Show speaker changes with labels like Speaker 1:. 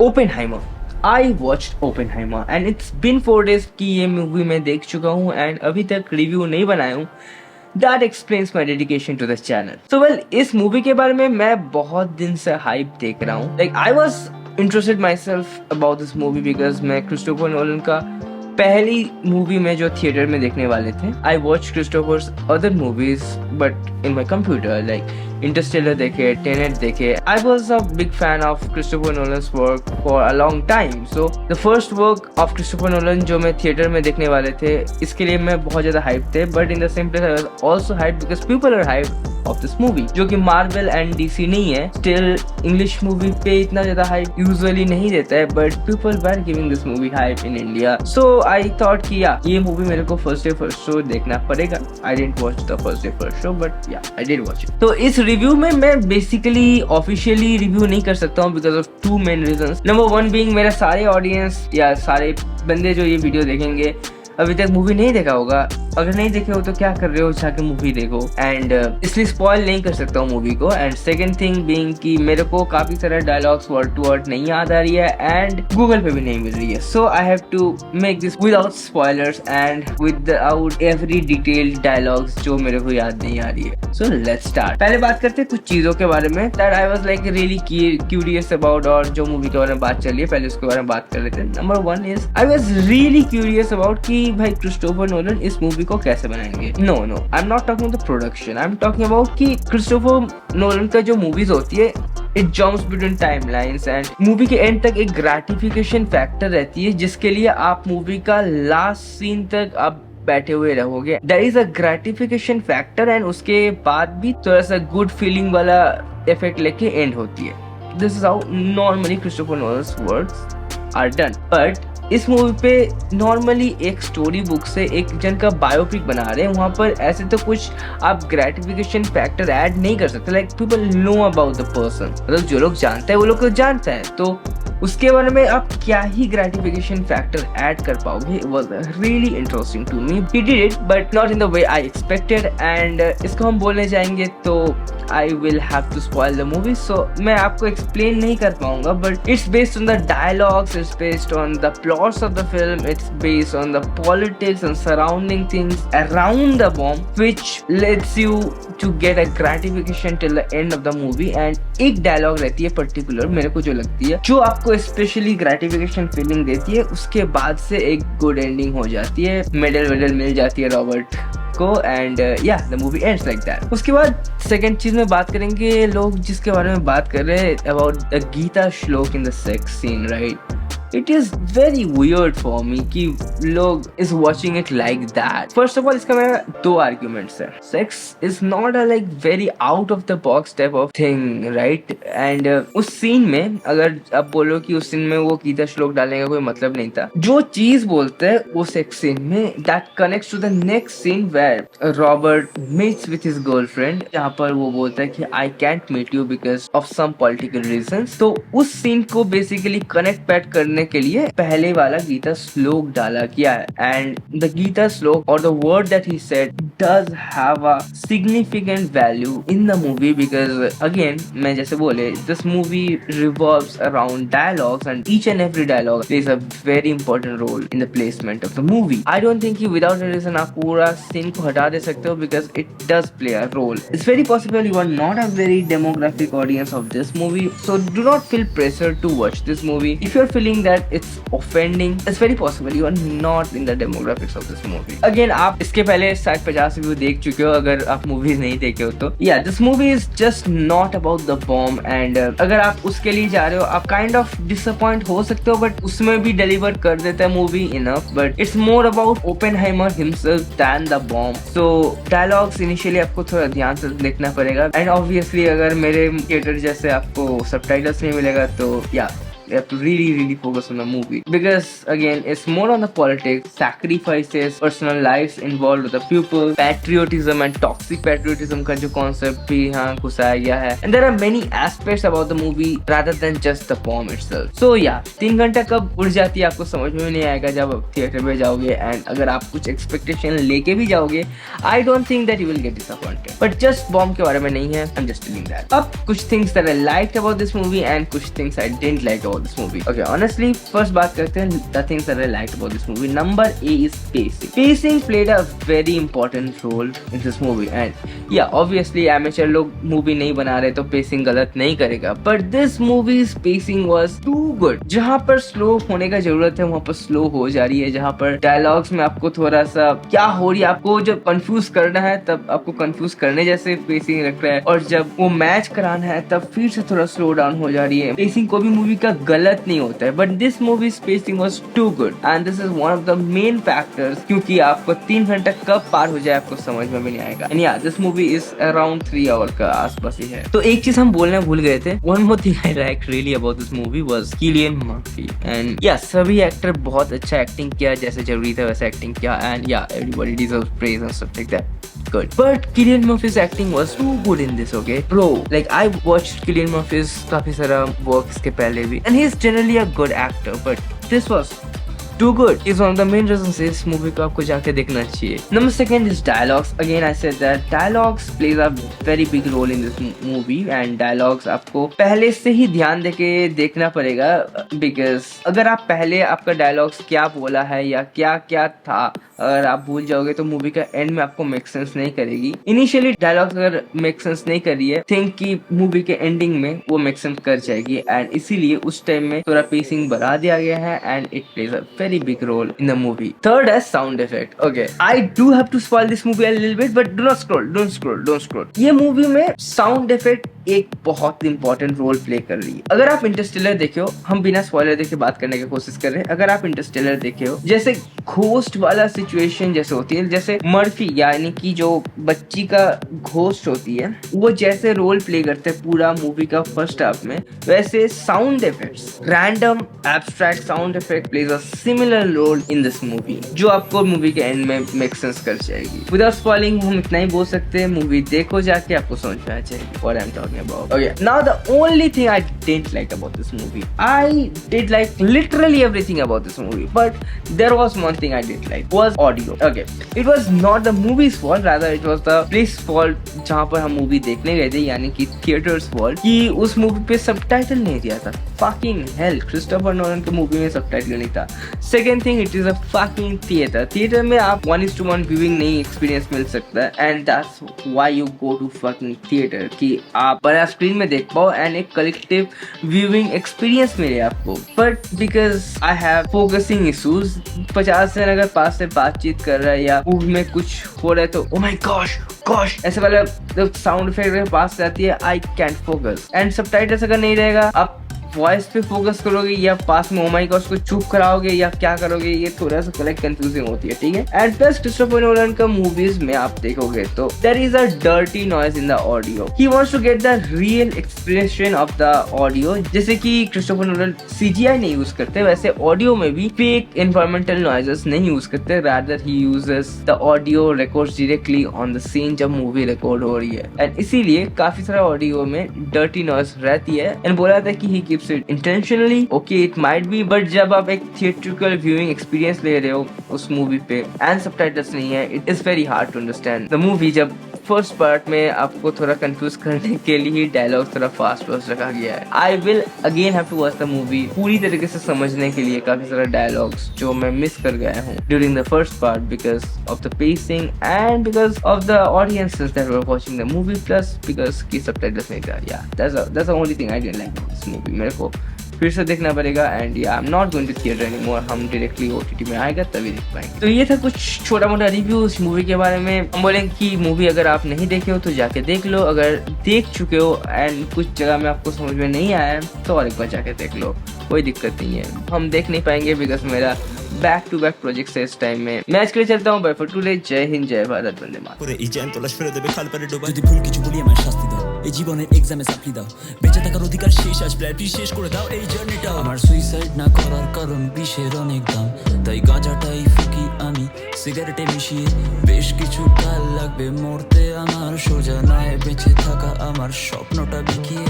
Speaker 1: Oppenheimer. I watched Oppenheimer and it's been 4 days कि ये movie मैं देख चुका हूँ एंड अभी तक रिव्यू नहीं बनाया हूँ। That explains my dedication to this channel. So well, इस मूवी के बारे में मैं बहुत दिन से हाइप देख रहा हूँ। Like I was interested myself about this movie because मैं क्रिस्टोफर नोलन का पहली मूवी में जो थिएटर में देखने वाले थे। I watched Christopher's other movies but in my computer like Interstellar देखे, टेनेट देखे। I was a big fan of Christopher Nolan's work for a long time. So the first work of Christopher Nolan जो मैं theatre में देखने वाले थे, इसके लिए मैं बहुत ज़्यादा hyped थे। But in the same place I was also hyped because people are hyped of this movie, जो कि Marvel and DC नहीं है। Still English movie पे इतना ज़्यादा hype usually नहीं देता है, but people were giving this movie hype in India. So I thought कि yeah, ये movie मेरे को first day first show देखना पड़ेगा। I didn't watch the first day first show, but yeah, I did watch it. तो इस review में मैं बेसिकली ऑफिशियली रिव्यू नहीं कर सकता हूँ because of 2 main reasons. Number 1 being मेरा सारे ऑडियंस या सारे बंदे जो ये वीडियो देखेंगे अभी तक मूवी नहीं देखा होगा। अगर नहीं देखे हो तो क्या कर रहे हो, जाके मूवी देखो। एंड इसलिए स्पॉइल नहीं कर सकता हूँ मूवी को। एंड सेकंड थिंग बीइंग कि मेरे को काफी सारे डायलॉग्स वर्ड टू वर्ड नहीं याद आ रही है एंड गूगल पे भी नहीं मिल रही है। So I have to make this without spoilers and without every detailed dialogues जो मेरे को याद नहीं आ रही है। So let's start. पहले बात करते हैं कुछ चीजों के बारे में that I was like really curious about, और जो मूवी के बारे में बात चल रही है पहले उसके बारे में बात कर लेते हैं। Number 1 is I was really curious about कि भाई क्रिस्टोफर नोलन इस मूवी को कैसे बनाएंगे। No I am not talking the production, I am talking about कि क्रिस्टोफर नोलन का जो मूवीज होती है it jumps between timelines and movie के एंड तक एक ग्रेटिफिकेशन फैक्टर रहती है जिसके लिए आप मूवी का लास्ट सीन तक आप बैठे हुए रहोगे। There is a gratification factor and उसके बाद भी थोड़ा सा गुड फीलिंग वाला इफेक्ट लेके एंड होती है। This is how normally Christopher Nolan's works are done. But इस मूवी पे नॉर्मली एक स्टोरी बुक से एक जन का बायोपिक बना रहे हैं, वहाँ पर ऐसे तो कुछ आप ग्रेटिफिकेशन फैक्टर ऐड नहीं कर सकते। Like people know about the person, मतलब जो लोग जानते हैं वो लोग तो जानते हैं, तो उसके बारे में आप क्या ही ग्रेटिफिकेशन फैक्टर ऐड कर पाओगे। It was really interesting to me. He did it but not in the way I expected and इसको हम बोलने जाएंगे तो I will have to spoil the movie, so मैं आपको एक्सप्लेन नहीं कर पाऊंगा। But it's based on the dialogues, it's based on the plots of the film, it's based on the politics and surrounding things around the bomb which lets you to get a gratification till the end of the movie. And एक dialogue रहती है particular मेरे को जो लगती है, जो आपको स्पेशली ग्रेटिफिकेशन फीलिंग देती है, उसके बाद से एक गुड एंडिंग हो जाती है, मेडल मिल जाती है रॉबर्ट को एंड या the movie ends like that. उसके बाद सेकंड चीज में बात करेंगे लोग जिसके बारे में बात कर रहे हैं about the Gita shloka in the sex scene, right. It is very weird for me कि लोग is watching it like that. First of all, इसका मेरा 2 arguments है। Sex is not a like very out of the box type of thing, right? And उस scene में अगर आप बोलो कि उस सीन में वो गीता श्लोक डालने का कोई मतलब नहीं था, जो चीज बोलते हैं वो सेक्स सीन में that connects to the next scene where Robert meets with his girlfriend, जहाँ पर वो बोलता है कि I can't meet you because of some political reasons। तो उस सीन को बेसिकली कनेक्ट पैट करने के लिए पहले वाला गीता श्लोक डाला किया है। एंड द गीता श्लोक और the word that he said does have a significant value in the movie because again मैं जैसे बोले this movie revolves around dialogues and each and every dialogue plays a very important role in the placement of the movie. I don't think you without a reason आप पूरा scene को हटा दे सकते हो because it does play a role. It's very possible you are not a very demographic audience of this movie, so do not feel pressure to watch this movie. If you are feeling that it's offending, it's very possible you are not in the demographics of this movie. Again, आप इसके पहले 50 review देख चुके हो अगर आप movies नहीं देखे हो तो। Yeah, this movie is just not about the bomb and अगर आप उसके लिए जा रहे हो आप kind of disappoint हो सकते हो, but उसमें भी deliver कर देता है movie enough, but it's more about Oppenheimer himself than the bomb. So dialogues initially आपको थोड़ा ध्यान से देखना पड़ेगा and obviously अगर मेरे थिएटर जैसे आपको subtitles नहीं मिलेगा तो yeah, you have to really focus on the movie because again it's more on the politics, sacrifices, personal lives involved with the people, patriotism and toxic patriotism का जो concept भी यहाँ घुसाया गया है and there are many aspects about the movie rather than just the bomb itself. So yeah, 3 घंटा कब उड़ जाती है आपको समझ में नहीं आएगा जब आप थिएटर में जाओगे and अगर आप कुछ expectation लेके भी जाओगे I don't think that you will get disappointed. But just bomb के बारे में नहीं है, I'm just telling that. अब कुछ things that I liked about this movie and कुछ things I didn't like about about this movie. Okay, honestly, first बात करते हैं the things that I liked about this movie. Number A is pacing. Pacing played a very important role in this movie, and yeah, obviously amateur लोग movie नहीं बना रहे तो pacing गलत नहीं करेगा. But this movie's pacing was too good. जहाँ पर slow होने का जरूरत है वहाँ पर slow हो जा रही है. जहाँ पर dialogues में आपको थोड़ा सा क्या हो रही है, आपको जब confuse करना है तब आपको confuse करने जैसे pacing रख रहा है, और जब वो मैच कराना है तब फिर से थोड़ा स्लो डाउन हो जा रही है. पेसिंग को भी मूवी का गलत नहीं होता है, but this movie pacing was too good and this is one of the main factors, क्योंकि आपको 3 घंटा कब पार हो जाए आपको समझ में भी नहीं आएगा. And yeah this movie is around 3 hour का आसपास ही है. तो एक चीज हम बोलना भूल गए थे. One more thing I like really about this movie was Cillian Murphy. And या सभी एक्टर बहुत अच्छा एक्टिंग किया, जैसे जरूरी था वैसे एक्टिंग किया. एंड या everybody deserves praise and stuff like that. Good, but Cillian Murphy's acting was too good in this. Okay, bro, like I watched Cillian Murphy's काफी सारा work इसके पहले भी, and he's generally a good actor, but this was too good. Is one of the main reasons इस movie को आपको जाके देखना चाहिए. Number second is dialogues. Again, I said that dialogues plays a very big role in this movie, and dialogues आपको पहले से ही ध्यान देके देखना पड़ेगा, because अगर आप पहले आपका dialogues क्या बोला है या क्या क्या था अगर आप भूल जाओगे तो मूवी का एंड में आपको मेक सेंस नहीं करेगी. इनिशियली डायलॉग्स अगर मेक सेंस नहीं कर रही है, थिंक कि मूवी के एंडिंग में वो मेक सेंस कर जाएगी, एंड इसीलिए उस टाइम में थोड़ा पेसिंग बढ़ा दिया गया है, and it plays a very big role in the movie. Third है sound effect. Okay, I do have to spoil this movie a little bit, but do not scroll, don't scroll. ये movie में sound effect एक बहुत important role play कर रही है. अगर आप इंटरस्टेलर देखे हो, हम बिना स्पॉइलर देखे बात करने की कोशिश कर रहे हैं. अगर आप इंटरस्टेलर देखे हो, जैसे घोस्ट वाला सिचुएशन जैसे होती है, जैसे मर्फी यानी कि जो बच्ची का घोस्ट होती है, वो जैसे रोल प्ले करते हैं पूरा मूवी का फर्स्ट हाफ में, वैसे sound effects, random abstract sound effect plays a similar role in this movie, जो आपको मूवी के एंड में मेक सेंस कर जाएगी. विदाउट स्पॉइलिंग हम इतना ही बोल सकते हैं, मूवी देखो जाके आपको समझ में आ जाएगी what I am talking about. Okay, now the only thing I didn't like about this movie, I did like literally everything about this movie, but there was one thing I didn't like, was audio. Okay, it was not the movie's fault, rather it was the place fault जहाँ पर हम movie देखने गए थे, यानी कि theatres fault, कि उस मूवी पे सबटाइटल नहीं दिया था. Fucking hell, क्रिस्टोफर नोलन के मूवी में सबटाइटल नहीं था. Second thing, it is a fucking theater. Theatre में आप 1:1 viewing नहीं एक्सपीरियंस मिल सकता है, and that's why you go to fucking theater, कि आप बड़ा स्क्रीन में देख पाओ एंड एक कलेक्टिव व्यूइंग एक्सपीरियंस मिले आपको. But because I have focusing issues, 50 जन अगर पास से बातचीत कर रहा है या मूवी में कुछ हो रहा है तो ओ माय गॉश ऐसे वाला जब साउंड इफेक्ट पास से आती है, I can't focus. And subtitles अगर नहीं रहेगा, आप वॉइस पे फोकस करोगे या पास में ओ माय गॉश को चुप कराओगे या क्या करोगे, ये थोड़ा सा कलेक्ट कंफ्यूजिंग होती है. ठीक है. एंड प्लस क्रिस्टोफर नोलन का मूवीज में आप देखोगे तो there is a dirty noise in the audio. He wants to get the real expression of the audio. जैसे कि क्रिस्टोफर नोलन सीजीआई नहीं यूज करते, वैसे ऑडियो में भी फेक एनवायरमेंटल नॉइजेस नहीं यूज करते, rather he uses the audio records directly on the scene जब मूवी रिकॉर्ड हो रही है. एंड इसीलिए काफी सारा ऑडियो में डर्टी नॉइज रहती है. एंड बोला था कि he keeps it intentionally. Okay, it might be, but जब आप एक थिएट्रिकल व्यूइंग एक्सपीरियंस ले रहे हो उस मूवी पे एंड सबटाइटल्स नहीं है, it is very hard to understand the movie. जब फर्स्ट पार्ट में आपको थोड़ा कंफ्यूज करने के लिए डायलॉग थोड़ा फास्ट रखा गया है. I will again have to watch the movie पूरी तरीके से समझने के लिए. काफी सारा डायलॉग्स जो मैं मिस कर गया हूँ during the first part because of the pacing and because of the audiences that were watching the movie, plus because की सबटाइटल्स नहीं था. Yeah that's the only thing I didn't like about this movie. मेरे को फिर से देखना पड़ेगा and yeah I am not going to theatre anymore. हम डायरेक्टली ओटीटी में आएगा तभी देख पाएंगे. तो ये था कुछ छोटा मोटा रिव्यू इस मूवी के बारे में. हम बोलेंगे कि मूवी अगर आप नहीं देखे हो तो जाके देख लो, अगर देख चुके हो एंड कुछ जगह में आपको समझ में नहीं आया तो और एक बार जाके देख लो, कोई दिक्कत नहीं है. हम देख नहीं पाएंगे बिकॉज मेरा बैक टू बैक प्रोजेक्ट है इस टाइम में. मैच के लिए चलता हूँ. Bye for today. Jai Hind, जय भारत, वंदे मातरम.
Speaker 2: এই জ্যান্ত লাশ ফেলে দেবে খাল পারে ডোবা যদি ভুল কিছু বলি আমার শাস্তি দাও এই জীবনের এক্সামে সাপ্লি দাও বেঁচে থাকার অধিকার শেষ আজ প্ল্যান শেষ করে দাও এই জার্নিটা আমার সুইসাইড না করার কারণ বিষের অনেক দাম তাই গাঁজাটাই ফুকি আমি সিগারেটে মিশিয়ে বেশ কিছু কাল লাগবে মরতে আমার সোজা নয় বেঁচে থাকা আমার স্বপ্নটা বিকিয়ে